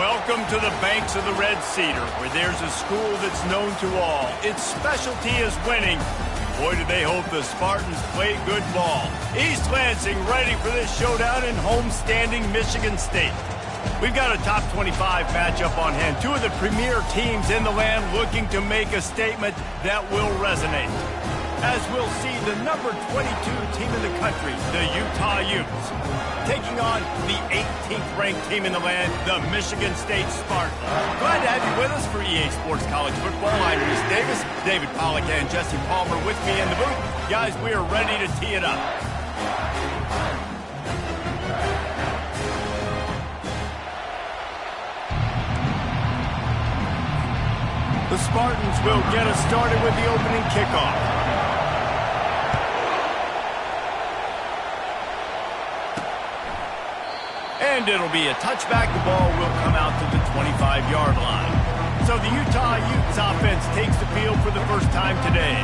Welcome to the banks of the Red Cedar, where there's a school that's known to all. Its specialty is winning. Boy, do they hope the Spartans play good ball. East Lansing ready for this showdown in homestanding Michigan State. We've got a top 25 matchup on hand. Two of the premier teams in the land looking to make a statement that will resonate. As we'll see the number 22 team in the country, the Utah Utes, taking on the 18th ranked team in the land, the Michigan State Spartans. Glad to have you with us for EA Sports College Football. I'm Reese Davis, David Pollack and Jesse Palmer with me in the booth. Guys, we are ready to tee it up. The Spartans will get us started with the opening kickoff. And it'll be a touchback. The ball will come out to the 25-yard line. So the Utah Utes offense takes the field for the first time today.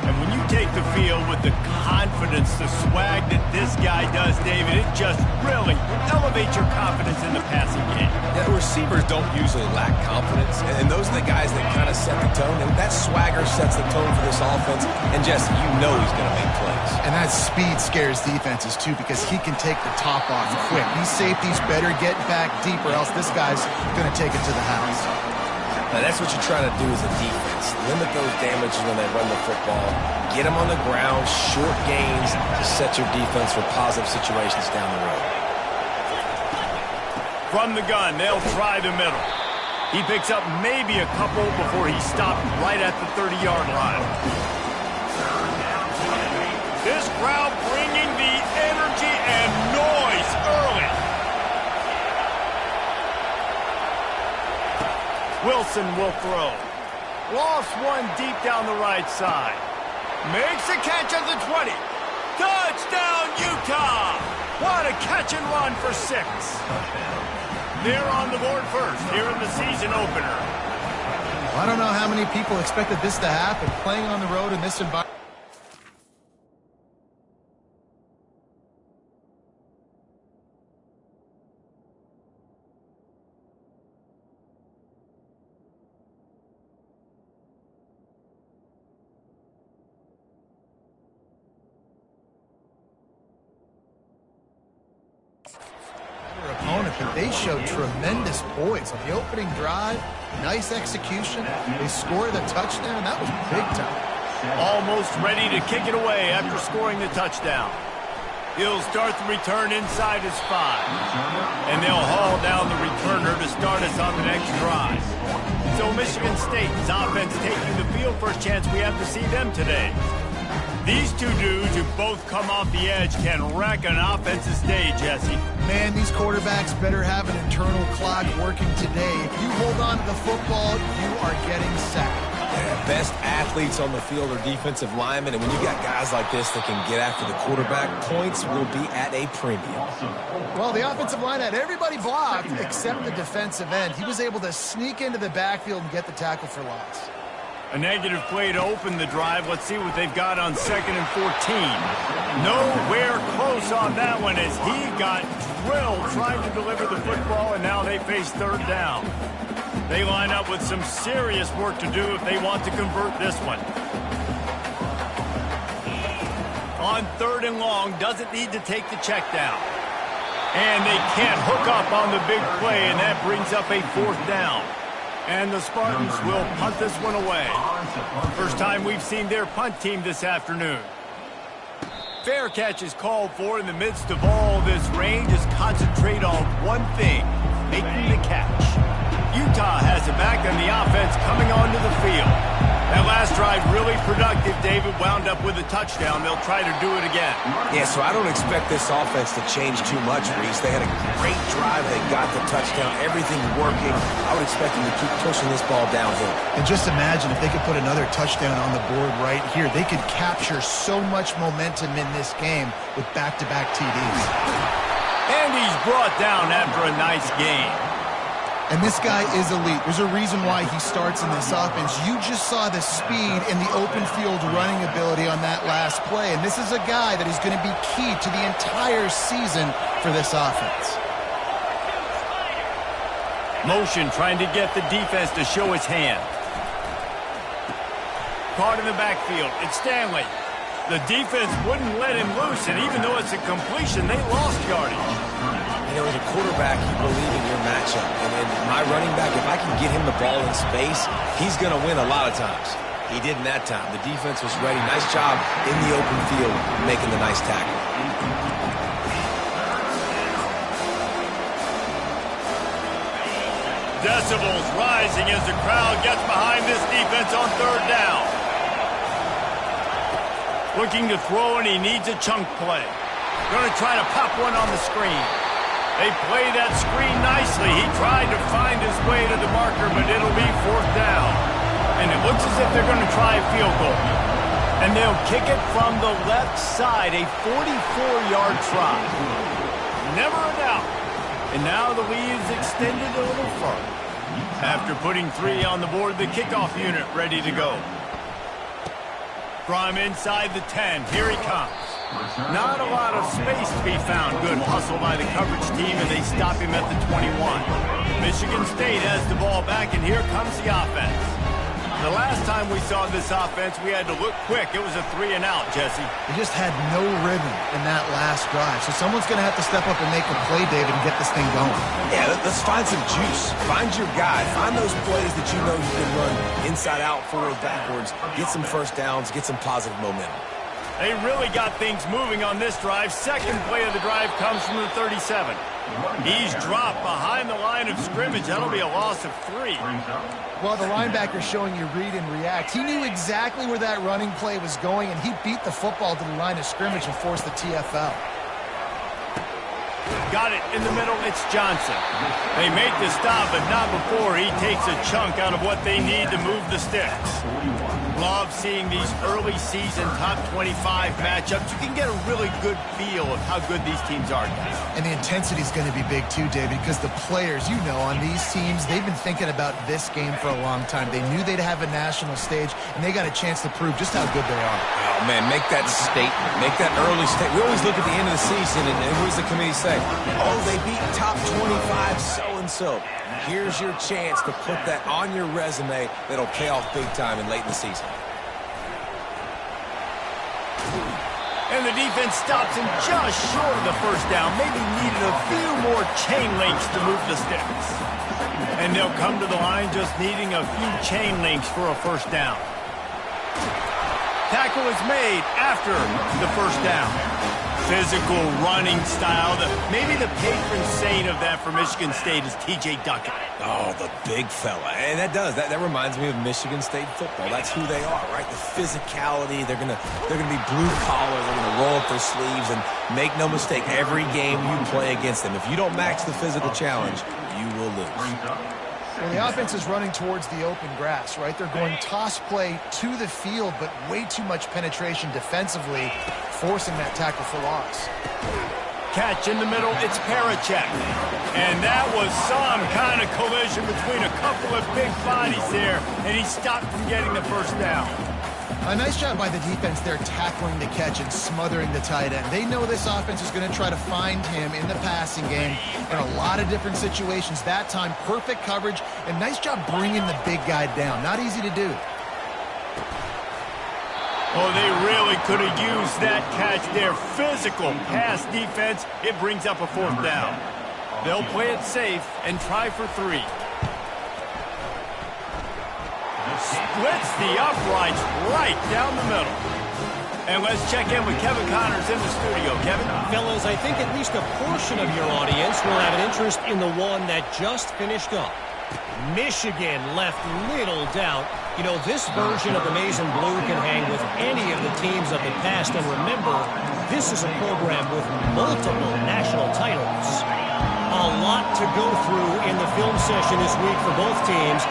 And when you take the field with the confidence, the swag that this guy does, David, it just really elevates your confidence in the passing game. Yeah, receivers don't usually lack confidence, and those are the guys that kind of set the tone. And that swagger sets the tone for this offense. And Jesse, you know he's going to make plays. And that speed scares defenses too, because he can take the top off quick. These safeties better get back deep, or else this guy's going to take it to the house. Now, that's what you're trying to do as a defense. Limit those damages when they run the football. Get them on the ground, short gains to set your defense for positive situations down the road. From the gun, they'll try the middle. He picks up maybe a couple before he stopped right at the 30-yard line. This crowd bringing the energy and noise early. Wilson will throw. Lost one deep down the right side. Makes a catch at the 20. Touchdown, Utah! What a catch and run for 6. They're on the board first here in the season opener. I don't know how many people expected this to happen, playing on the road in this environment. Opponent, but they showed tremendous poise on the opening drive. Nice execution. They scored the touchdown. That was big time. Almost ready to kick it away after scoring the touchdown. He'll start the return inside his 5. And they'll haul down the returner to start us on the next drive. So Michigan State's offense taking the field. First chance we have to see them today. These two dudes who both come off the edge can wreck an offensive day, Jesse. Man, these quarterbacks better have an internal clock working today. If you hold on to the football, you are getting sacked. Yeah, best athletes on the field are defensive linemen, and when you got guys like this that can get after the quarterback, points will be at a premium. Well, the offensive line had everybody blocked except the defensive end. He was able to sneak into the backfield and get the tackle for loss. A negative play to open the drive. Let's see what they've got on 2nd and 14. Nowhere close on that one as he got drilled trying to deliver the football, and now they face 3rd down. They line up with some serious work to do if they want to convert this one. On 3rd and long, doesn't need to take the check down. And they can't hook up on the big play, and that brings up a 4th down. And the Spartans will punt this one away. First time we've seen their punt team this afternoon. Fair catch is called for. In the midst of all this rain, just concentrate on one thing, making the catch. Utah has it back on the offense coming onto the field. That last drive really productive. David wound up with a touchdown. They'll try to do it again. Yeah, so I don't expect this offense to change too much, Reese. They had a great drive. They got the touchdown. Everything working. I would expect them to keep pushing this ball downhill. And just imagine if they could put another touchdown on the board right here. They could capture so much momentum in this game with back-to-back TDs. And he's brought down after a nice game. And this guy is elite. There's a reason why he starts in this offense. You just saw the speed and the open field running ability on that last play. And this is a guy that is going to be key to the entire season for this offense. Motion trying to get the defense to show his hand. Caught in the backfield. It's Stanley. The defense wouldn't let him loose, and even though it's a completion, they lost yardage. You know, as a quarterback, you believe in your matchup. And my running back, if I can get him the ball in space, he's going to win a lot of times. He didn't that time. The defense was ready. Nice job in the open field making the nice tackle. Decibels rising as the crowd gets behind this defense on third down. Looking to throw, and he needs a chunk play. Going to try to pop one on the screen. They play that screen nicely. He tried to find his way to the marker, but it'll be fourth down. And it looks as if they're going to try a field goal. And they'll kick it from the left side, a 44-yard try. Never a doubt. And now the lead is extended a little further. After putting 3 on the board, the kickoff unit ready to go. From inside the 10, here he comes. Not a lot of space to be found. Good hustle by the coverage team, and they stop him at the 21. Michigan State has the ball back, and here comes the offense. The last time we saw this offense, we had to look quick. It was a 3-and-out, Jesse. They just had no rhythm in that last drive. So someone's going to have to step up and make a play, David, and get this thing going. Yeah, let's find some juice. Find your guy. Find those plays that you know you can run inside out, forward, backwards. Get some first downs. Get some positive momentum. They really got things moving on this drive. Second play of the drive comes from the 37. He's dropped behind the line of scrimmage. That'll be a loss of 3. Well, the linebacker's showing you read and react. He knew exactly where that running play was going, and he beat the football to the line of scrimmage and forced the TFL. Got it in the middle. It's Johnson. They make the stop, but not before he takes a chunk out of what they need to move the sticks. Love seeing these early season top 25 matchups. You can get a really good feel of how good these teams are, guys. And the intensity is going to be big too, David, because the players, you know, on these teams, they've been thinking about this game for a long time. They knew they'd have a national stage, and they got a chance to prove just how good they are. Oh, man, make that statement. Make that early statement. We always look at the end of the season, and what does the committee say? Oh, they beat top 25 so-and-so. Here's your chance to put that on your resume that'll pay off big time and late in the season. And the defense stops him just short of the first down. Maybe needed a few more chain links to move the sticks. And they'll come to the line just needing a few chain links for a first down. Tackle is made after the first down. Physical running style. Maybe the patron saint of that for Michigan State is T.J. Duckett. Oh, the big fella. And that reminds me of Michigan State football. That's who they are, right? The physicality. They're gonna be blue collar. They're gonna roll up their sleeves, and make no mistake, every game you play against them, if you don't match the physical challenge, you will lose. Well, the offense is running towards the open grass, right? They're going toss play to the field, but way too much penetration defensively, forcing that tackle for loss. Catch in the middle, it's Parachek. And that was some kind of collision between a couple of big bodies there, and he stopped from getting the first down. A nice job by the defense there tackling the catch and smothering the tight end. They know this offense is going to try to find him in the passing game in a lot of different situations. That time, perfect coverage, and nice job bringing the big guy down. Not easy to do. Oh, they really could have used that catch there. Physical pass defense. It brings up a fourth down. They'll play it safe and try for 3. Splits the uprights right down the middle. And let's check in with Kevin Connors in the studio. Kevin? Fellas, I think at least a portion of your audience will have an interest in the one that just finished up. Michigan left little doubt. You know, this version of the Maize and Blue can hang with any of the teams of the past. And remember, this is a program with multiple national titles. A lot to go through in the film session this week for both teams.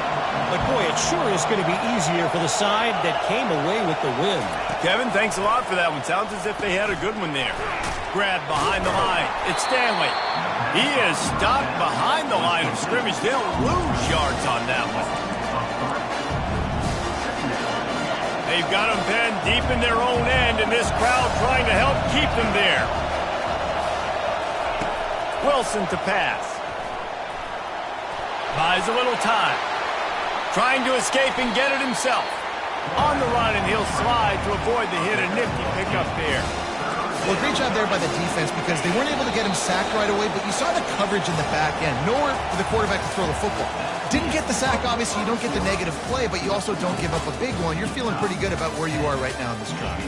But, boy, it sure is going to be easier for the side that came away with the win. Kevin, thanks a lot for that one. Sounds as if they had a good one there. Grab behind the line. It's Stanley. He is stopped behind the line of scrimmage. They'll lose yards on that one. They've got them pinned deep in their own end, and this crowd trying to help keep them there. Wilson to pass. Buys a little time. Trying to escape and get it himself. On the run, and he'll slide to avoid the hit. A nifty pickup there. Well, great job there by the defense because they weren't able to get him sacked right away, but you saw the coverage in the back end. Nowhere for the quarterback to throw the football. Didn't get the sack, obviously. You don't get the negative play, but you also don't give up a big one. You're feeling pretty good about where you are right now in this drive.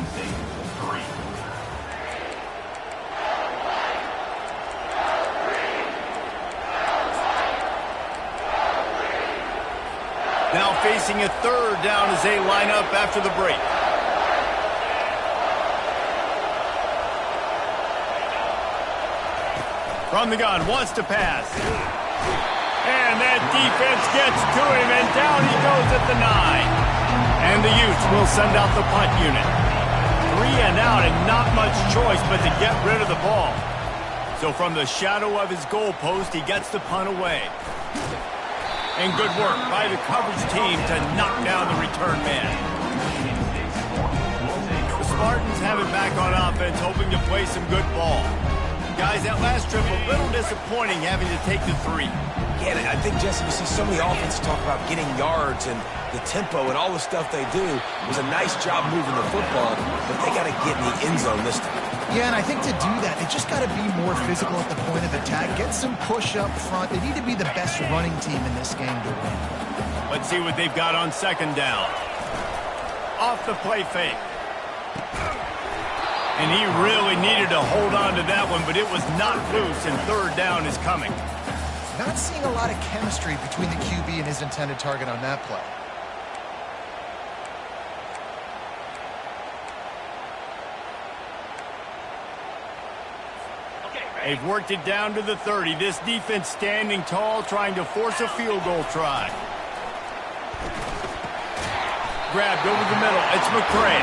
Now facing a third down as they line up after the break. From the gun, wants to pass. And that defense gets to him, and down he goes at the 9. And the Utes will send out the punt unit. 3 and out, and not much choice but to get rid of the ball. So from the shadow of his goal post, he gets the punt away. And good work by the coverage team to knock down the return man. The Spartans have it back on offense, hoping to play some good ball. Guys, that last trip a little disappointing having to take the 3. Yeah, I think, Jesse, you see so many offenses talk about getting yards and the tempo and all the stuff they do. It was a nice job moving the football, but they got to get in the end zone this time. Yeah, and I think to do that, they just got to be more physical at the point of attack. Get some push up front. They need to be the best running team in this game to win. Let's see what they've got on second down. Off the play fake. And he really needed to hold on to that one, but it was not loose, and third down is coming. Not seeing a lot of chemistry between the QB and his intended target on that play. They've worked it down to the 30. This defense standing tall, trying to force a field goal try. Grabbed over the middle. It's McCray.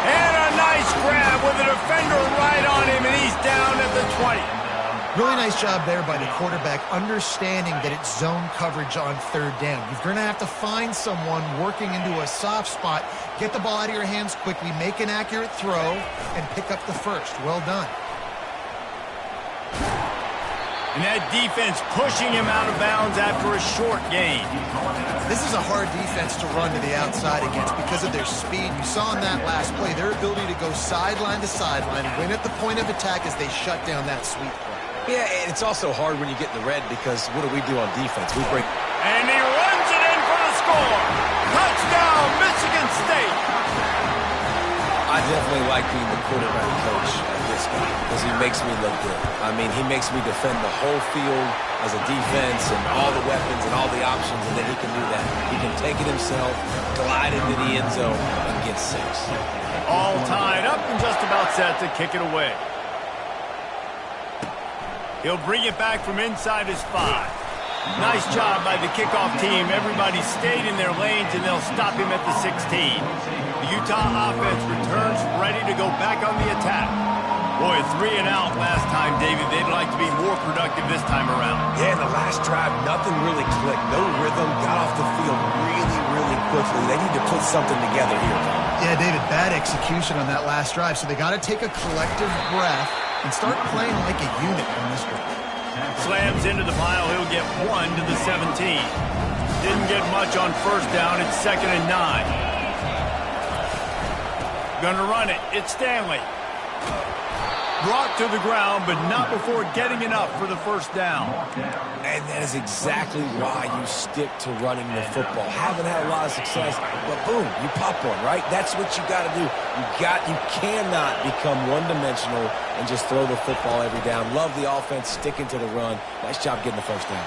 And a nice grab with a defender right on him, and he's down at the 20. Really nice job there by the quarterback, understanding that it's zone coverage on third down. You're going to have to find someone working into a soft spot, get the ball out of your hands quickly, make an accurate throw, and pick up the first. Well done. And that defense pushing him out of bounds after a short gain. This is a hard defense to run to the outside against because of their speed. You saw in that last play their ability to go sideline to sideline, win at the point of attack as they shut down that sweep play. Yeah, and it's also hard when you get in the red because what do we do on defense? We break. And he runs it in for the score. Touchdown, Michigan State. I definitely like being the quarterback coach of this guy because he makes me look good. I mean, he makes me defend the whole field as a defense and all the weapons and all the options, and then he can do that. He can take it himself, glide into the end zone, and get 6. All tied up and just about set to kick it away. He'll bring it back from inside his 5. Nice job by the kickoff team. Everybody stayed in their lanes, and they'll stop him at the 16. The Utah offense returns ready to go back on the attack. Boy, 3 and out last time, David. They'd like to be more productive this time around. Yeah, in the last drive, nothing really clicked. No rhythm. Got off the field really, really quickly. They need to put something together here, Tom. Yeah, David, bad execution on that last drive, so they got to take a collective breath and start playing like a unit on this drive. Slams into the pile. He'll get 1 to the 17. Didn't get much on first down. It's 2nd and 9. Gonna run it. It's Stanley. Brought to the ground, but not before getting enough for the first down. And that is exactly why you stick to running the football. Haven't had a lot of success, but boom, you pop one, right? That's what you got to do. You cannot become one-dimensional and just throw the football every down. Love the offense, sticking to the run. Nice job getting the first down.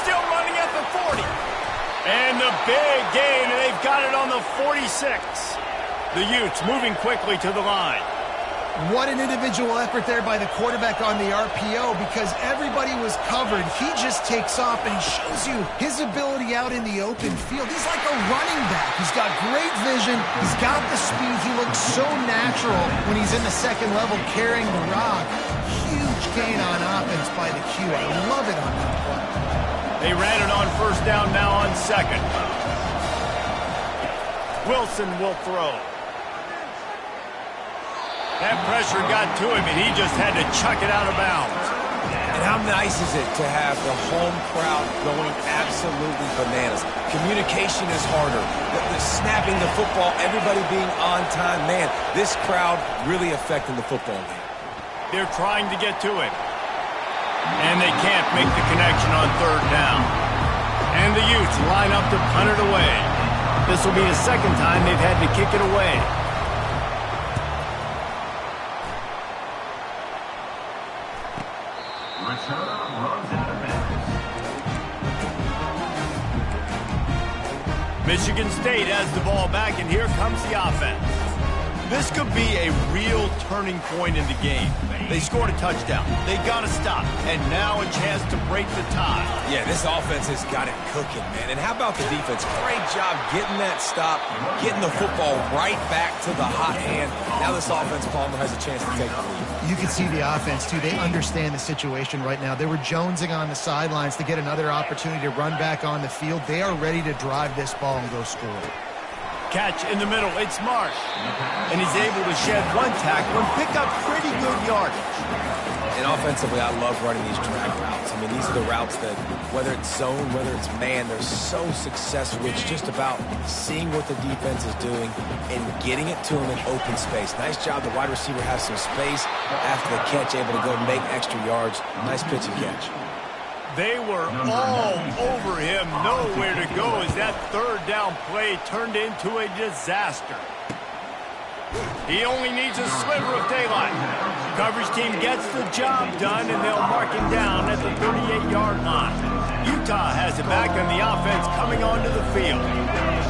Still running at the 40. And the big gain, and they've got it on the 46. The Utes moving quickly to the line. What an individual effort there by the quarterback on the RPO because everybody was covered. He just takes off and shows you his ability out in the open field. He's like a running back. He's got great vision. He's got the speed. He looks so natural when he's in the second level carrying the rock. Huge gain on offense by the Q. I love it on that play. They ran it on first down, now on second. Wilson will throw. That pressure got to him, and he just had to chuck it out of bounds. And how nice is it to have the home crowd going absolutely bananas? Communication is harder. The snapping the football, everybody being on time. Man, this crowd really affecting the football game. They're trying to get to it. And they can't make the connection on third down. And the Utes line up to punt it away. This will be the second time they've had to kick it away. Michigan State has the ball back, and here comes the offense. This could be a real turning point in the game. They scored a touchdown. They got to stop. And now a chance to break the tie. Yeah, this offense has got it cooking, man. And how about the defense? Great job getting that stop, getting the football right back to the hot hand. Now this offense, Palmer, has a chance to take the lead. You can see the offense, too. They understand the situation right now. They were jonesing on the sidelines to get another opportunity to run back on the field. They are ready to drive this ball and go score. Catch in the middle. It's Marsh. And he's able to shed one tackle and pick up pretty good yardage. And offensively, I love running these drag routes. I mean, these are the routes that, whether it's zone, whether it's man, they're so successful. It's just about seeing what the defense is doing and getting it to them in open space. Nice job. The wide receiver has some space after the catch, able to go make extra yards. Nice pitch and catch. They were all over him, nowhere to go as that third down play turned into a disaster. He only needs a sliver of daylight. Coverage team gets the job done, and they'll mark him down at the 38-yard line. Utah has it back, and the offense coming onto the field.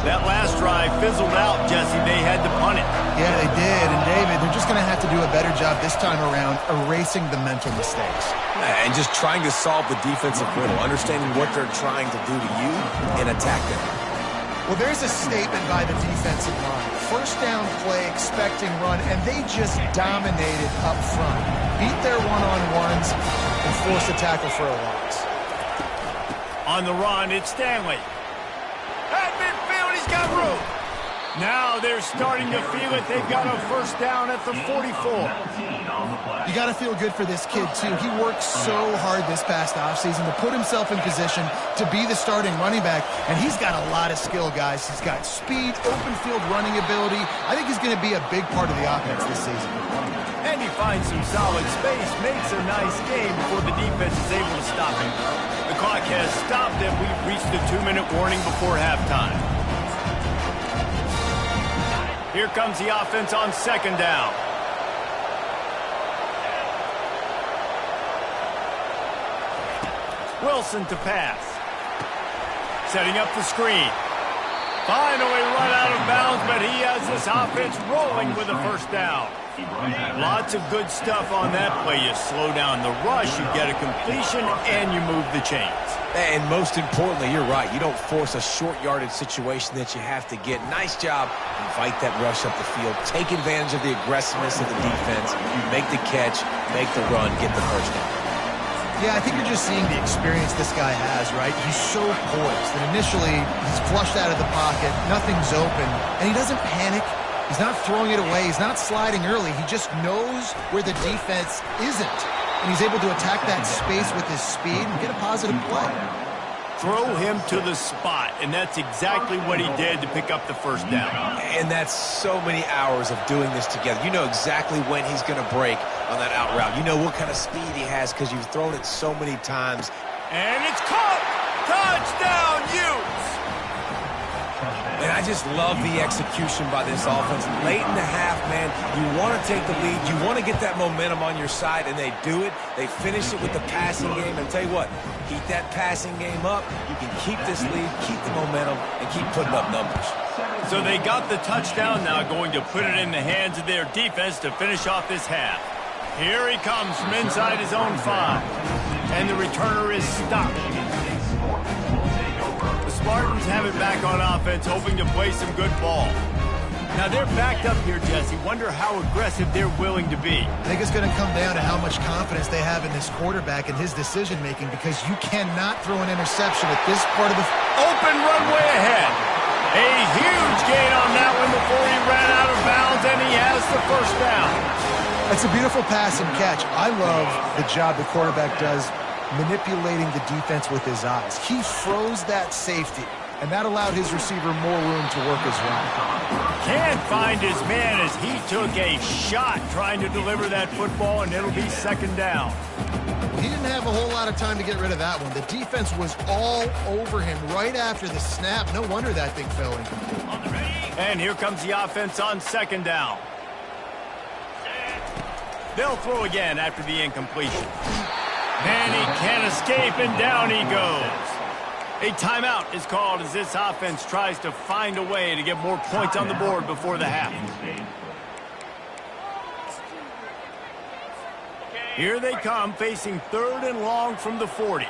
That last drive fizzled out, Jesse. They had to punt it. Yeah, they did. And, David, they're just going to have to do a better job this time around erasing the mental mistakes. And just trying to solve the defensive riddle, understanding what they're trying to do to you and attack them. Well, there's a statement by the defensive line. First down play, expecting run, and they just dominated up front. Beat their one-on-ones and forced a tackle for a loss. On the run, it's Stanley. At midfield, he's got room. Now they're starting to feel it. They've got a first down at the 44. You got to feel good for this kid, too. He worked so hard this past offseason to put himself in position to be the starting running back, and he's got a lot of skill, guys. He's got speed, open field running ability. I think he's going to be a big part of the offense this season. And he finds some solid space, makes a nice game before the defense is able to stop him. The clock has stopped, and we've reached the 2-minute warning before halftime. Here comes the offense on second down. Wilson to pass. Setting up the screen. Finally run out of bounds, but he has this offense rolling with a first down. Lots of good stuff on that play. You slow down the rush, you get a completion, and you move the chains. And most importantly, you're right. You don't force a short yardage situation that you have to get. Nice job. Invite that rush up the field. Take advantage of the aggressiveness of the defense. Make the catch, make the run, get the first down. Yeah, I think you're just seeing the experience this guy has, right? He's so poised that initially he's flushed out of the pocket, nothing's open, and he doesn't panic. He's not throwing it away. He's not sliding early. He just knows where the defense isn't, and he's able to attack that space with his speed and get a positive play. Throw him to the spot, and that's exactly what he did to pick up the first down. And that's so many hours of doing this together. You know exactly when he's going to break on that out route. You know what kind of speed he has because you've thrown it so many times. And it's caught! Touchdown, Utes! And I just love the execution by this offense. Late in the half, man, you want to take the lead. You want to get that momentum on your side, and they do it. They finish it with the passing game. And tell you what, keep that passing game up. You can keep this lead, keep the momentum, and keep putting up numbers. So they got the touchdown now, going to put it in the hands of their defense to finish off this half. Here he comes from inside his own 5. And the returner is stopped. The Spartans have it back on offense, hoping to play some good ball. Now they're backed up here, Jesse. Wonder how aggressive they're willing to be. I think it's going to come down to how much confidence they have in this quarterback and his decision-making, because you cannot throw an interception at this part of the... Open runway ahead. A huge gain on that one before he ran out of bounds, and he has the first down. A That's a beautiful pass and catch. I love the job the quarterback does manipulating the defense with his eyes. He froze that safety, and that allowed his receiver more room to work his route. Can't find his man as he took a shot trying to deliver that football, and it'll be second down. He didn't have a whole lot of time to get rid of that one. The defense was all over him right after the snap. No wonder that thing fell incomplete. And here comes the offense on second down. They'll throw again after the incompletion. And he can't escape, and down he goes. A timeout is called as this offense tries to find a way to get more points on the board before the half. Here they come, facing third and long from the 40.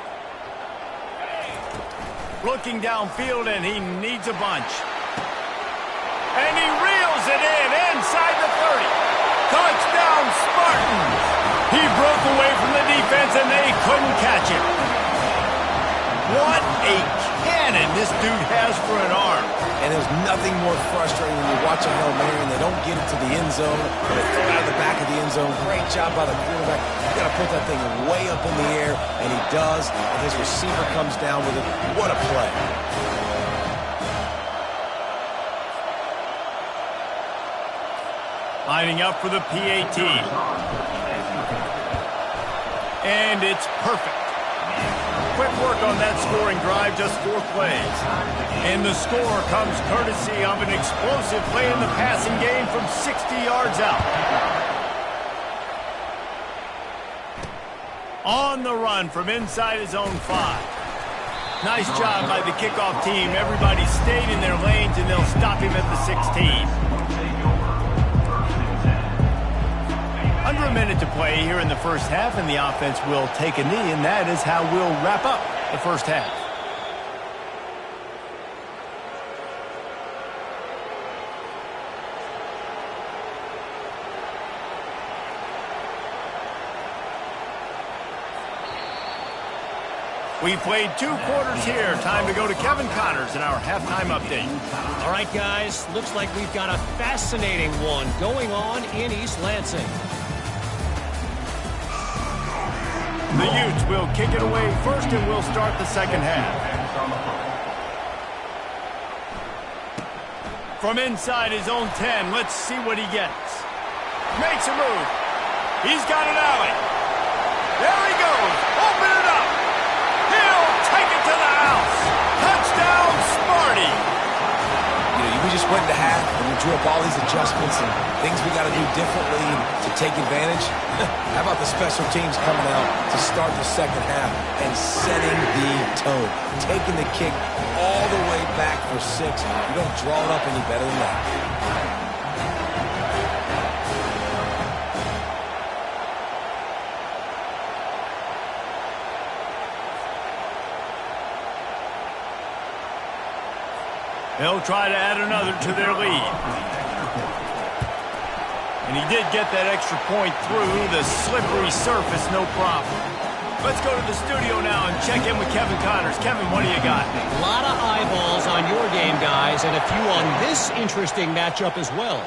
Looking downfield, and he needs a bunch. And he reels it in inside the 30. Touchdown, Spartans! He broke away from the defense, and they couldn't catch him. What a cannon this dude has for an arm. And there's nothing more frustrating when you watch a Hail Mary and they don't get it to the end zone, or they throw it out of the back of the end zone. Great job by the quarterback. You got to put that thing way up in the air, and he does, and his receiver comes down with it. What a play. Lining up for the PAT. And it's perfect. Quick work on that scoring drive, just 4 plays. And the score comes courtesy of an explosive play in the passing game from 60 yards out. On the run from inside his own 5. Nice job by the kickoff team. Everybody stayed in their lanes, and they'll stop him at the 16. Under a minute to play here in the first half, and the offense will take a knee, and that is how we'll wrap up the first half. We played 2 quarters here. Time to go to Kevin Connors in our halftime update. All right, guys, looks like we've got a fascinating one going on in East Lansing. The Utes will kick it away first, and we'll start the second half. From inside his own 10, let's see what he gets. Makes a move. He's got an alley. There he goes. Open it up. He'll take it to the house. Touchdown, Sparty. We just went into half, and we drew up all these adjustments and things we got to do differently to take advantage. How about the special teams coming out to start the second half and setting the tone, taking the kick all the way back for 6. You don't draw it up any better than that. They'll try to add another to their lead. And he did get that extra point through the slippery surface, no problem. Let's go to the studio now and check in with Kevin Connors. Kevin, what do you got? A lot of eyeballs on your game, guys, and a few on this interesting matchup as well.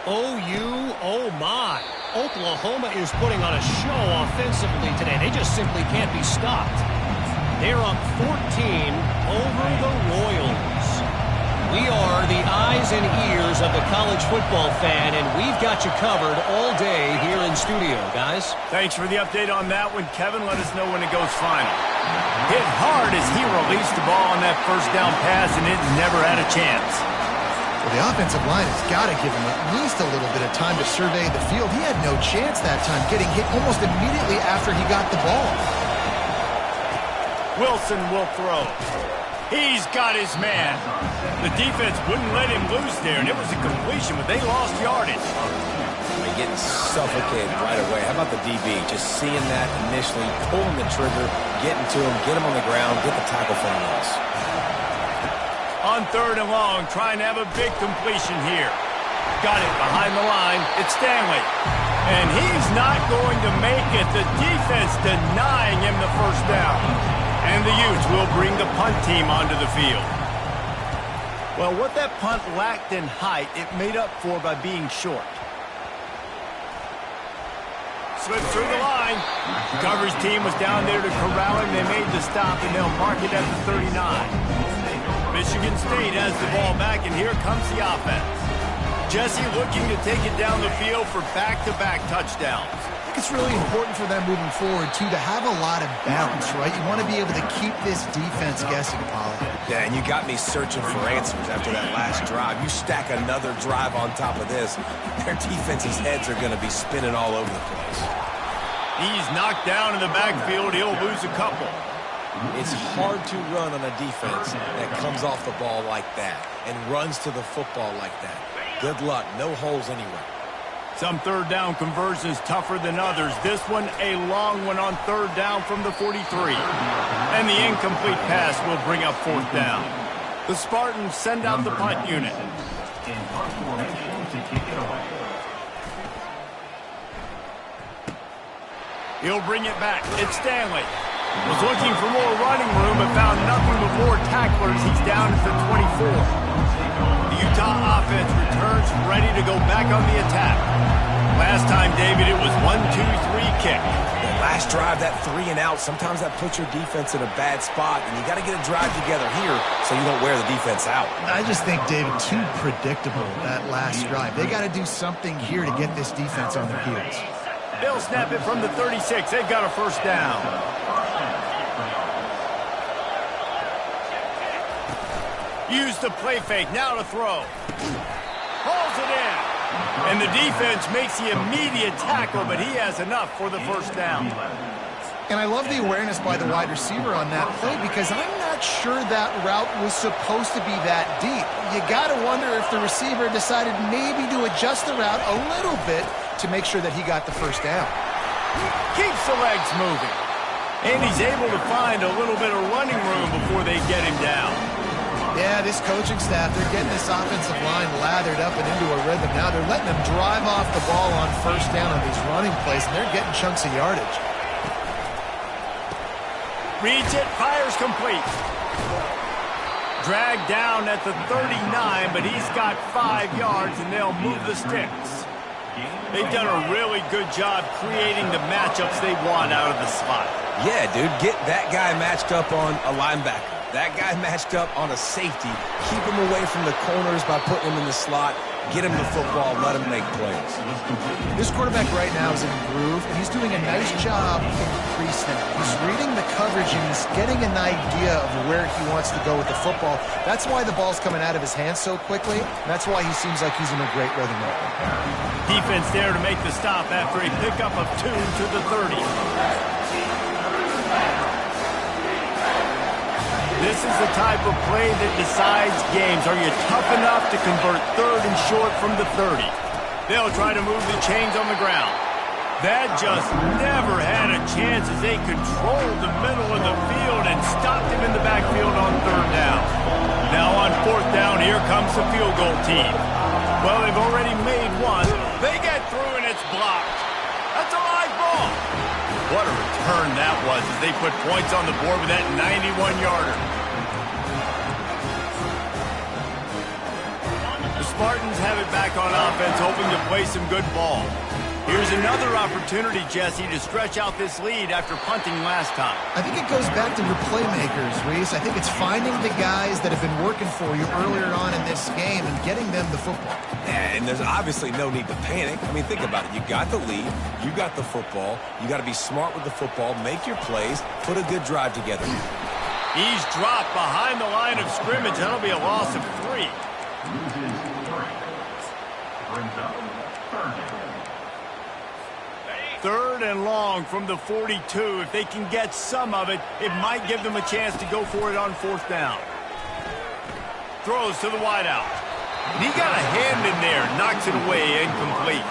OU, oh my. Oklahoma is putting on a show offensively today. They just simply can't be stopped. They're up 14 over the Royals. We are the eyes and ears of the college football fan, and we've got you covered all day here in studio, guys. Thanks for the update on that one, Kevin. Let us know when it goes final. Hit hard as he released the ball on that first down pass, and it never had a chance. Well, the offensive line has got to give him at least a little bit of time to survey the field. He had no chance that time, getting hit almost immediately after he got the ball. Wilson will throw. He's got his man. The defense wouldn't let him loose there, and it was a completion, but they lost yardage. They're getting suffocated right away. How about the DB? Just seeing that initially, pulling the trigger, getting to him, get him on the ground, get the tackle for a loss. On third and long, trying to have a big completion here. Got it behind the line. It's Stanley. And he's not going to make it. The defense denying him the first down. And the Utes will bring the punt team onto the field. Well, what that punt lacked in height, it made up for by being short. slips through the line. The coverage team was down there to corral him. They made the stop, and they'll mark it at the 39. Michigan State has the ball back, and here comes the offense. Jesse looking to take it down the field for back-to-back touchdowns. I think it's really important for them moving forward, too, to have a lot of balance, right? You want to be able to keep this defense guessing, Paulie. Yeah, and you got me searching for answers after that last drive. You stack another drive on top of this, their defense's heads are going to be spinning all over the place. He's knocked down in the backfield. He'll lose a couple. It's hard to run on a defense that comes off the ball like that and runs to the football like that. Good luck. No holes anywhere. Some third down conversions tougher than others. This one a long one on third down from the 43. And the incomplete pass will bring up fourth down. The Spartans send out the punt unit. He'll bring it back. It's Stanley. Was looking for more running room but found nothing but more tacklers. He's down at the 24. The Utah offense returns ready to go back on the attack. Last time, David, it was 1-2-3 kick. The last drive, that 3 and out, sometimes that puts your defense in a bad spot, and you got to get a drive together here so you don't wear the defense out. I just think, David, too predictable, that last drive. They got to do something here to get this defense on their heels. They'll snap it from the 36. They've got a first down. Use the play fake. Now to throw. Hauls it in. And the defense makes the immediate tackle, but he has enough for the first down. And I love the awareness by the wide receiver on that play because I'm not sure that route was supposed to be that deep. You got to wonder if the receiver decided maybe to adjust the route a little bit to make sure that he got the first down. Keeps the legs moving. And he's able to find a little bit of running room before they get him down. Yeah, this coaching staff, they're getting this offensive line lathered up and into a rhythm. Now they're letting them drive off the ball on first down on these running plays, and they're getting chunks of yardage. Reads it, fires complete. Dragged down at the 39, but he's got 5 yards, and they'll move the sticks. They've done a really good job creating the matchups they want out of the slot. Yeah, dude, get that guy matched up on a linebacker. That guy matched up on a safety. Keep him away from the corners by putting him in the slot. Get him the football. Let him make plays. This quarterback right now is in a groove, and he's doing a nice job in pre-snap. He's reading the coverage, and he's getting an idea of where he wants to go with the football. That's why the ball's coming out of his hands so quickly. That's why he seems like he's in a great rhythm right now. Defense there to make the stop after a pickup of 2 to the 30. This is the type of play that decides games. Are you tough enough to convert third and short from the 30? They'll try to move the chains on the ground. That just never had a chance as they controlled the middle of the field and stopped him in the backfield on third down. Now on fourth down, here comes the field goal team. Well, they've already made one. They get through and it's blocked. That's a live ball. What a return that was as they put points on the board with that 91-yarder. The Spartans have it back on offense, hoping to play some good ball. Here's another opportunity, Jesse, to stretch out this lead after punting last time. I think it goes back to your playmakers, Reese. I think it's finding the guys that have been working for you earlier on in this game and getting them the football. And there's obviously no need to panic. I mean, think about it. You got the lead. You got the football. You got to be smart with the football. Make your plays. Put a good drive together. He's dropped behind the line of scrimmage. That'll be a loss of 3. Third and long from the 42. If they can get some of it, it might give them a chance to go for it on fourth down. Throws to the wideout. He got a hand in there, knocks it away, incomplete.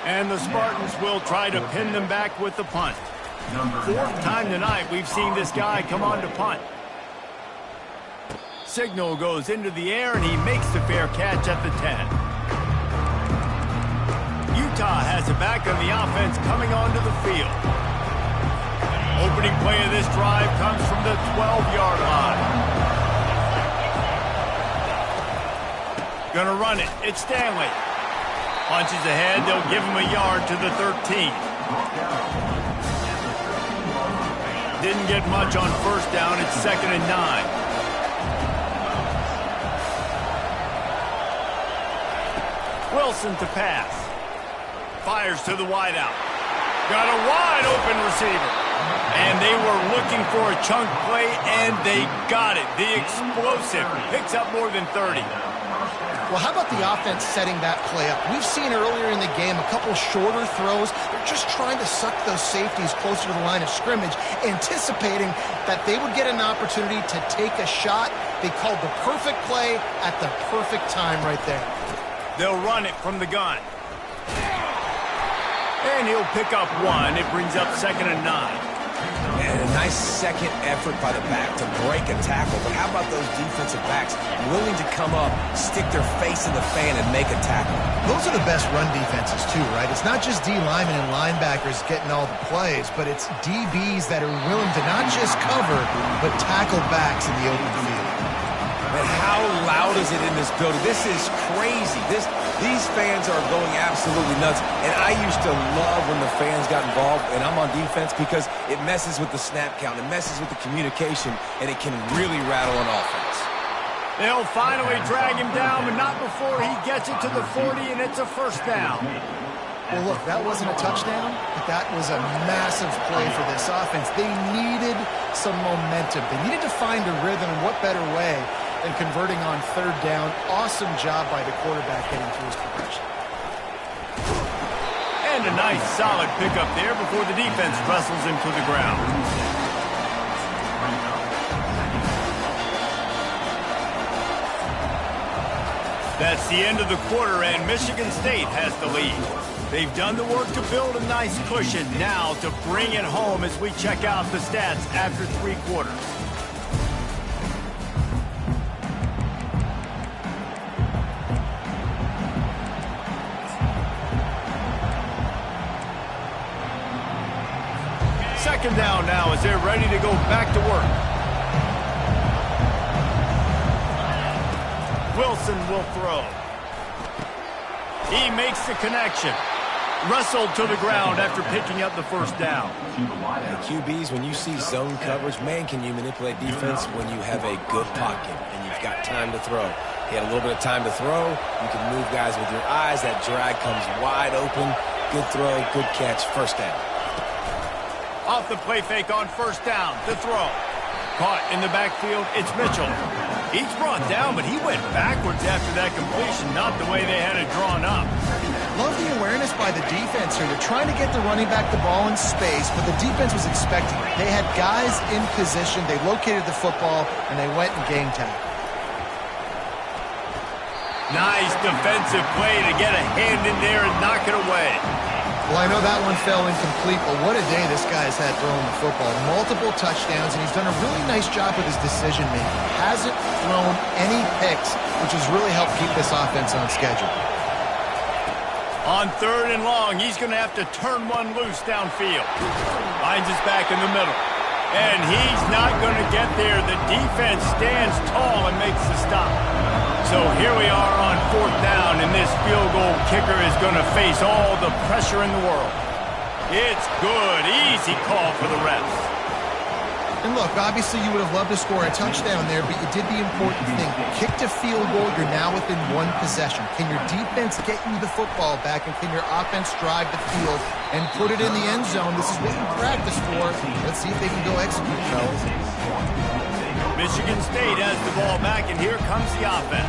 And the Spartans will try to pin them back with the punt. Fourth time tonight we've seen this guy come on to punt. Signal goes into the air, and he makes the fair catch at the 10. Utah has it back on the offense coming onto the field. Opening play of this drive comes from the 12-yard line. Gonna run it. It's Stanley. Punches ahead. They'll give him a yard to the 13. Didn't get much on first down. It's 2nd and 9. Wilson to pass. Fires to the wideout. Got a wide open receiver. And they were looking for a chunk play, and they got it. The explosive picks up more than 30. Well, how about the offense setting that play up? We've seen earlier in the game a couple shorter throws. They're just trying to suck those safeties closer to the line of scrimmage, anticipating that they would get an opportunity to take a shot. They called the perfect play at the perfect time right there. They'll run it from the gun. And he'll pick up 1. It brings up 2nd and 9. And a nice second effort by the back to break a tackle. But how about those defensive backs willing to come up, stick their face in the fan, and make a tackle? Those are the best run defenses, too, right? It's not just D linemen and linebackers getting all the plays, but it's DBs that are willing to not just cover, but tackle backs in the open field. And how loud is it in this building? This is crazy. These fans are going absolutely nuts. And I used to love when the fans got involved, and I'm on defense, because it messes with the snap count. It messes with the communication, and it can really rattle an offense. They'll finally drag him down, but not before he gets it to the 40, and it's a first down. Well, look, that wasn't a touchdown, but that was a massive play for this offense. They needed some momentum. They needed to find a rhythm, and what better way than converting on 3rd down. Awesome job by the quarterback getting through his progression. And a nice solid pickup there before the defense wrestles him to the ground. That's the end of the quarter, and Michigan State has the lead. They've done the work to build a nice cushion. Now to bring it home as we check out the stats after 3 quarters. Second down now as they're ready to go back to work. Wilson will throw. He makes the connection. Wrestled to the ground after picking up the first down. And QBs, when you see zone coverage, man, can you manipulate defense when you have a good pocket and you've got time to throw. He had a little bit of time to throw. You can move guys with your eyes. That drag comes wide open. Good throw, good catch, first down. Off the play fake on first down. The throw. Caught in the backfield. It's Mitchell. He's brought down, but he went backwards after that completion, not the way they had it drawn up. Love the awareness by the defense here. They're trying to get the running back the ball in space, but the defense was expecting it. They had guys in position. They located the football, and they went and game tackle. Nice defensive play to get a hand in there and knock it away. Well, I know that one fell incomplete, but what a day this guy's had throwing the football. Multiple touchdowns, and he's done a really nice job with his decision-making. Hasn't thrown any picks, which has really helped keep this offense on schedule. On 3rd and long, he's going to have to turn one loose downfield. Finds his back in the middle. And he's not going to get there. The defense stands tall and makes the stop. So here we are on 4th down, and this field goal kicker is going to face all the pressure in the world. It's good. Easy call for the refs. And look, obviously you would have loved to score a touchdown there, but you did the important thing. Kicked a field goal, you're now within one possession. Can your defense get you the football back, and can your offense drive the field and put it in the end zone? This is what you practice for. Let's see if they can go execute, fellas. Michigan State has the ball back, and here comes the offense.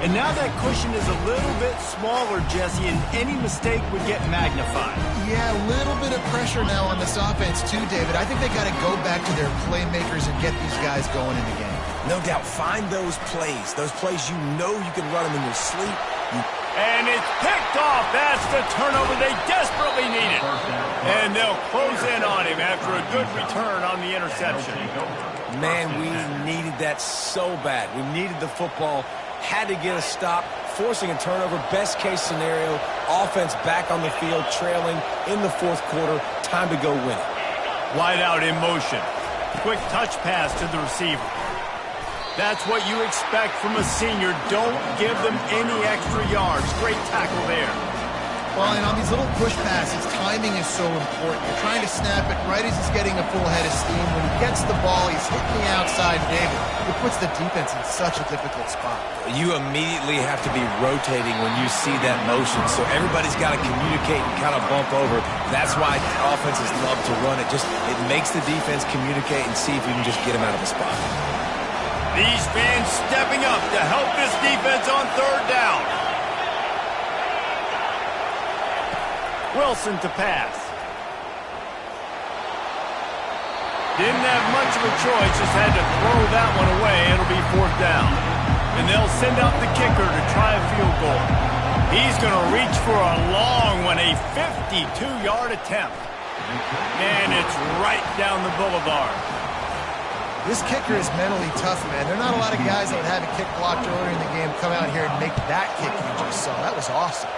And now that cushion is a little bit smaller, Jesse, and any mistake would get magnified. Yeah, a little bit of pressure now on this offense too, David. I think they got to go back to their playmakers and get these guys going in the game. No doubt. Find those plays you know you can run them in your sleep. And it's picked off. That's the turnover they desperately needed. And they'll close in on him after a good return on the interception. Man, we needed that so bad. We needed the football. Had to get a stop, forcing a turnover. Best case scenario, offense back on the field, trailing in the 4th quarter. Time to go win it. Wide out in motion. Quick touch pass to the receiver. That's what you expect from a senior. Don't give them any extra yards. Great tackle there. Well, and on these little push passes, timing is so important. You're trying to snap it right as he's getting a full head of steam. When he gets the ball, he's hitting the outside, David. It puts the defense in such a difficult spot. You immediately have to be rotating when you see that motion, so everybody's got to communicate and kind of bump over. That's why offenses love to run it. It makes the defense communicate and see if you can just get him out of the spot. These fans stepping up to help this defense on third down. Wilson to pass. Didn't have much of a choice, just had to throw that one away. It'll be fourth down. And they'll send out the kicker to try a field goal. He's going to reach for a long one, a 52-yard attempt. And it's right down the boulevard. This kicker is mentally tough, man. There are not a lot of guys that would have a kick blocked earlier in the game come out here and make that kick you just saw. That was awesome.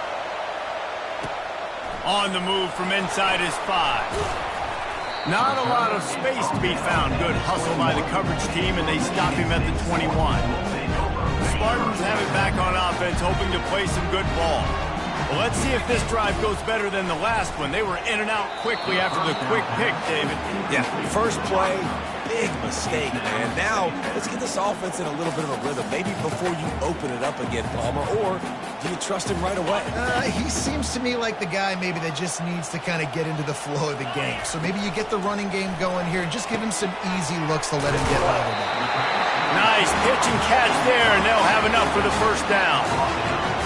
On the move from inside his 5. Not a lot of space to be found. Good hustle by the coverage team, and they stop him at the 21. The Spartans have it back on offense, hoping to play some good ball. Well, let's see if this drive goes better than the last one. They were in and out quickly after the quick pick, David. Yeah, first play, big mistake, man. Now, let's get this offense in a little bit of a rhythm. Maybe before you open it up again, Palmer, or do you trust him right away? He seems to me like the guy maybe that just needs to kind of get into the flow of the game. So maybe you get the running game going here and just give him some easy looks to let him get leveled up. Nice pitch and catch there, and they'll have enough for the first down.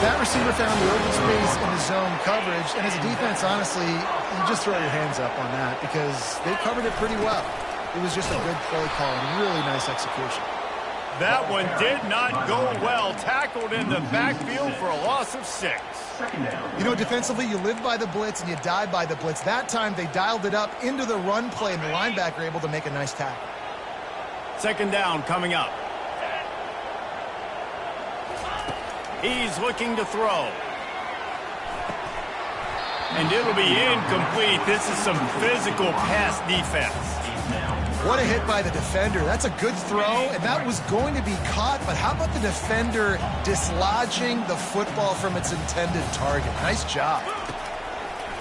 That receiver found the open space in the zone coverage, and as a defense, honestly, you just throw your hands up on that because they covered it pretty well. It was just a good play call and really nice execution. That one did not go well. Tackled in the backfield for a loss of 6. You know, defensively, you live by the blitz and you die by the blitz. That time, they dialed it up into the run play, and the linebacker able to make a nice tackle. Second down coming up. He's looking to throw. And it'll be incomplete. This is some physical pass defense. What a hit by the defender. That's a good throw, and that was going to be caught, but how about the defender dislodging the football from its intended target? Nice job.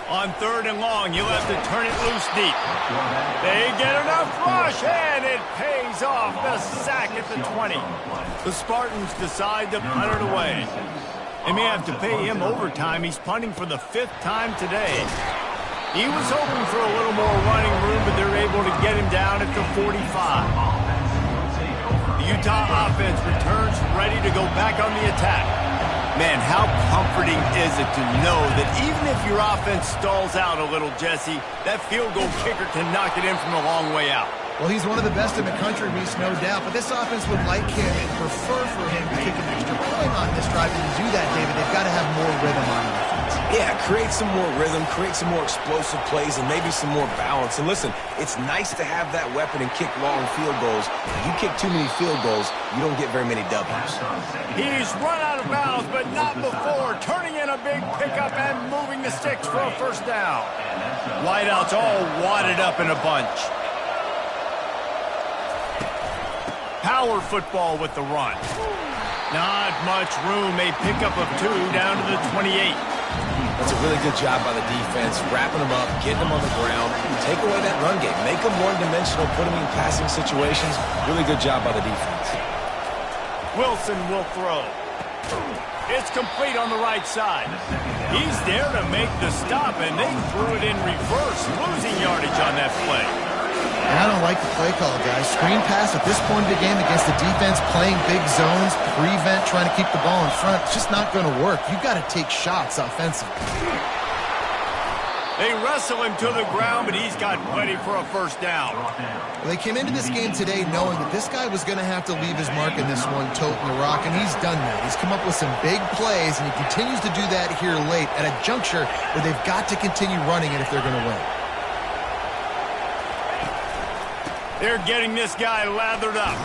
On third and long, you'll have to turn it loose deep. They get enough rush, and it pays off. The sack at the 20. The Spartans decide to punt it away. They may have to pay him overtime. He's punting for the 5th time today. He was hoping for a little more running room, but they're able to get him down at the 45. The Utah offense returns ready to go back on the attack. Man, how comforting is it to know that even if your offense stalls out a little, Jesse, that field goal kicker can knock it in from a long way out. Well, he's one of the best in the country, Reese, no doubt. But this offense would like him and prefer for him to kick an extra point on this drive. And to do that, David, they've got to have more rhythm on offense. Yeah, create some more rhythm, create some more explosive plays, and maybe some more balance. And listen, it's nice to have that weapon and kick long field goals. If you kick too many field goals, you don't get very many W's. He's run out of bounds, but not before. Turning in a big pickup and moving the sticks for a first down. Wideouts all wadded up in a bunch. Power football with the run. Not much room. A pickup of 2 down to the 28. That's a really good job by the defense, wrapping them up, getting them on the ground. Take away that run game. Make them one-dimensional, put them in passing situations. Really good job by the defense. Wilson will throw. It's complete on the right side. He's there to make the stop, and they threw it in reverse, losing yardage on that play. And I don't like the play call, guys. Screen pass at this point of the game against the defense, playing big zones, prevent, trying to keep the ball in front. It's just not going to work. You've got to take shots offensively. They wrestle him to the ground, but he's got plenty for a first down. Well, they came into this game today knowing that this guy was going to have to leave his mark in this one, toting the rock, and he's done that. He's come up with some big plays, and he continues to do that here late at a juncture where they've got to continue running it if they're going to win. They're getting this guy lathered up.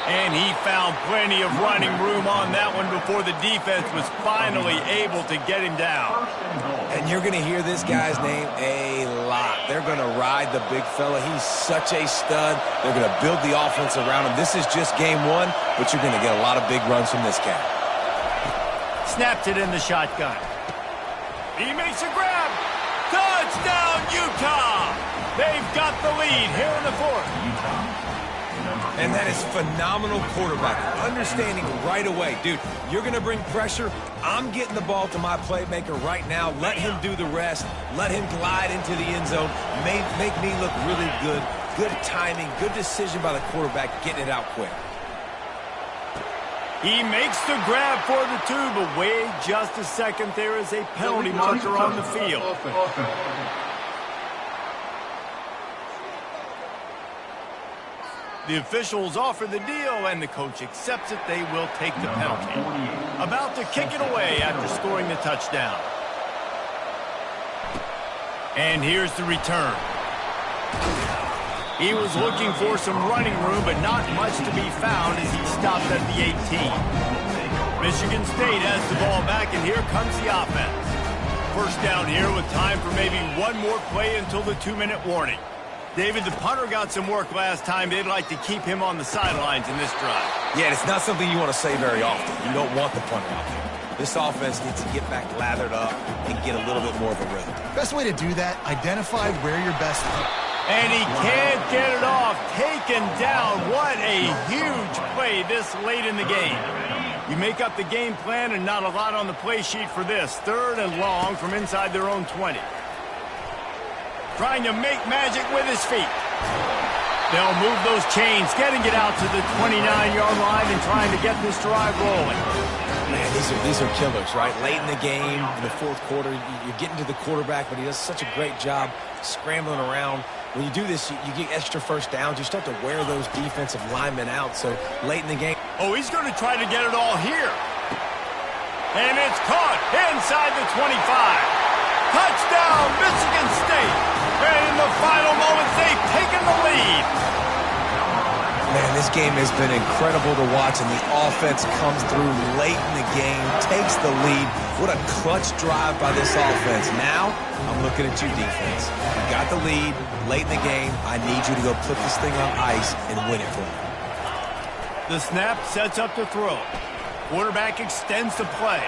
And he found plenty of running room on that one before the defense was finally able to get him down. And you're going to hear this guy's name a lot. They're going to ride the big fella. He's such a stud. They're going to build the offense around him. This is just game one, but you're going to get a lot of big runs from this cat. Snapped it in the shotgun. He makes a grab. Touchdown, Utah! They've got the lead here in the fourth. And that is phenomenal quarterbacking. Understanding right away, dude, you're going to bring pressure. I'm getting the ball to my playmaker right now. Let him do the rest. Let him glide into the end zone. Make me look really good. Good timing, good decision by the quarterback, getting it out quick. He makes the grab for the 2, but wait just a second. There is a penalty marker on the field. The officials offer the deal, and the coach accepts it. They will take the penalty. About to kick it away after scoring the touchdown. And here's the return. He was looking for some running room, but not much to be found as he stopped at the 18. Michigan State has the ball back, and here comes the offense. First down here with time for maybe one more play until the 2-minute warning. David, the punter got some work last time. They'd like to keep him on the sidelines in this drive. Yeah, it's not something you want to say very often. You don't want the punter out there. This offense needs to get back lathered up and get a little bit more of a rhythm. Best way to do that, identify where your best... And he can't get it off. Taken down. What a huge play this late in the game. You make up the game plan and not a lot on the play sheet for this. 3rd and long from inside their own 20. Trying to make magic with his feet. They'll move those chains, getting it out to the 29-yard line and trying to get this drive rolling. Man, these are killers, right? Late in the game, in the 4th quarter, you're getting to the quarterback, but he does such a great job scrambling around. When you do this, you get extra first downs. You start to wear those defensive linemen out. So late in the game. Oh, he's going to try to get it all here. And it's caught inside the 25. Touchdown, Michigan State. And in the final moments, they've taken the lead. Man, this game has been incredible to watch, and the offense comes through late in the game, takes the lead. What a clutch drive by this offense. Now, I'm looking at you, defense. You got the lead late in the game. I need you to go put this thing on ice and win it for me. The snap sets up the throw. Quarterback extends the play.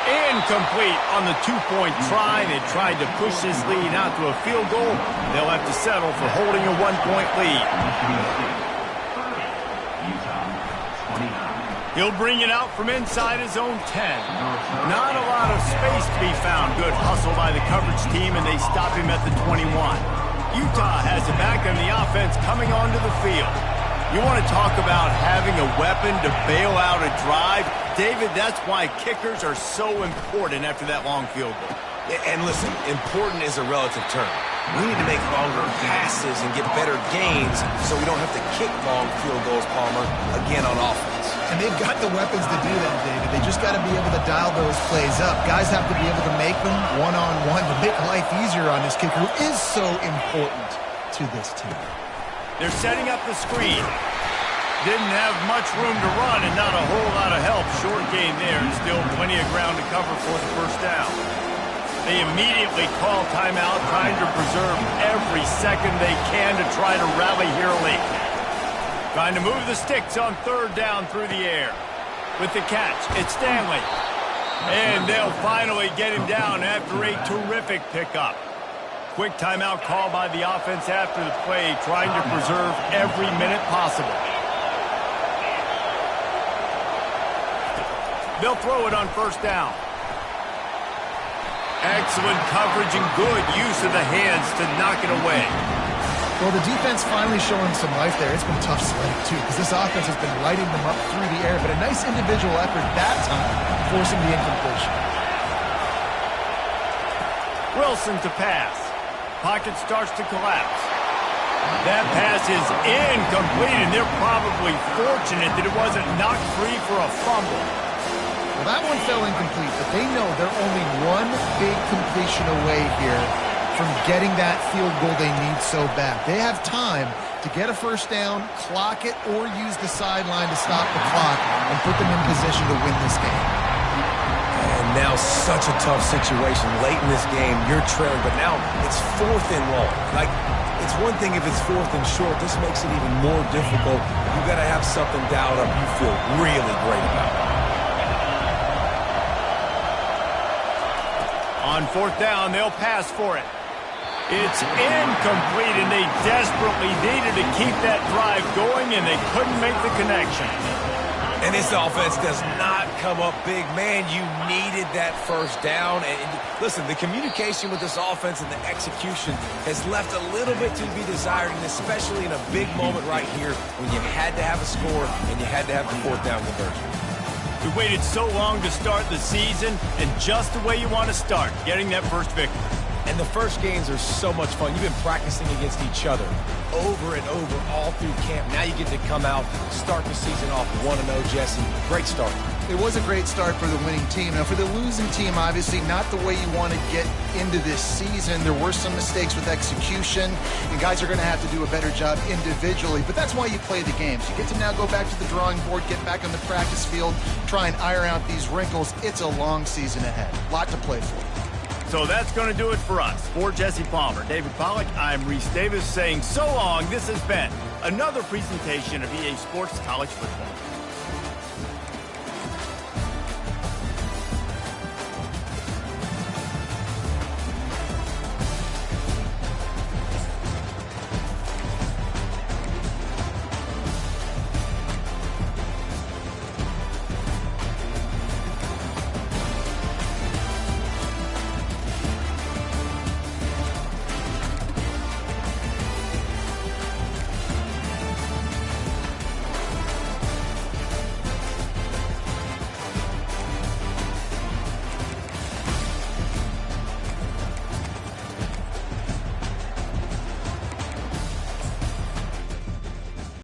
Incomplete on the 2-point try. They tried to push this lead out to a field goal. They'll have to settle for holding a 1-point lead. He'll bring it out from inside his own 10. Not a lot of space to be found. Good hustle by the coverage team, and they stop him at the 21. Utah has it back on the offense coming onto the field. You want to talk about having a weapon to bail out a drive? David, that's why kickers are so important after that long field goal. And listen, important is a relative term. We need to make longer passes and get better gains so we don't have to kick long field goals, Palmer, again on offense. And they've got the weapons to do that, David. They just got to be able to dial those plays up. Guys have to be able to make them one-on-one to make life easier on this kicker, who is so important to this team. They're setting up the screen. Didn't have much room to run and not a whole lot of help. Short gain there and still plenty of ground to cover for the first down. They immediately call timeout, trying to preserve every second they can to try to rally here late. Trying to move the sticks on 3rd down through the air. With the catch, it's Stanley. And they'll finally get him down after a terrific pickup. Quick timeout call by the offense after the play, trying to preserve every minute possible. They'll throw it on 1st down. Excellent coverage and good use of the hands to knock it away. Well, the defense finally showing some life there. It's been tough sledding, too, because this offense has been lighting them up through the air, but a nice individual effort that time, forcing the incompletion. Wilson to pass. Pocket starts to collapse. That pass is incomplete, and they're probably fortunate that it wasn't knocked free for a fumble. Well, that one fell incomplete, but they know they're only one big completion away here from getting that field goal they need so bad. They have time to get a first down, clock it, or use the sideline to stop the clock and put them in position to win this game. And now such a tough situation. Late in this game, you're trailing, but now it's 4th and long. Like, it's one thing if it's 4th and short. This makes it even more difficult. You've got to have something dialed up you feel really great about. On fourth down, they'll pass for it. It's incomplete, and they desperately needed to keep that drive going, and they couldn't make the connection. And this offense does not come up big. Man, you needed that first down. And listen, the communication with this offense and the execution has left a little bit to be desired, and especially in a big moment right here when you had to have a score and you had to have the fourth down conversion. We waited so long to start the season, and just the way you want to start, getting that first victory. And the first games are so much fun. You've been practicing against each other over and over all through camp. Now you get to come out, start the season off 1-0, Jesse. Great start. It was a great start for the winning team. Now, for the losing team, obviously not the way you want to get into this season. There were some mistakes with execution, and guys are going to have to do a better job individually. But that's why you play the games. You get to now go back to the drawing board, get back on the practice field, try and iron out these wrinkles. It's a long season ahead. A lot to play for. So that's going to do it for us. For Jesse Palmer, David Pollack, I'm Reese Davis saying so long. This has been another presentation of EA Sports College Football.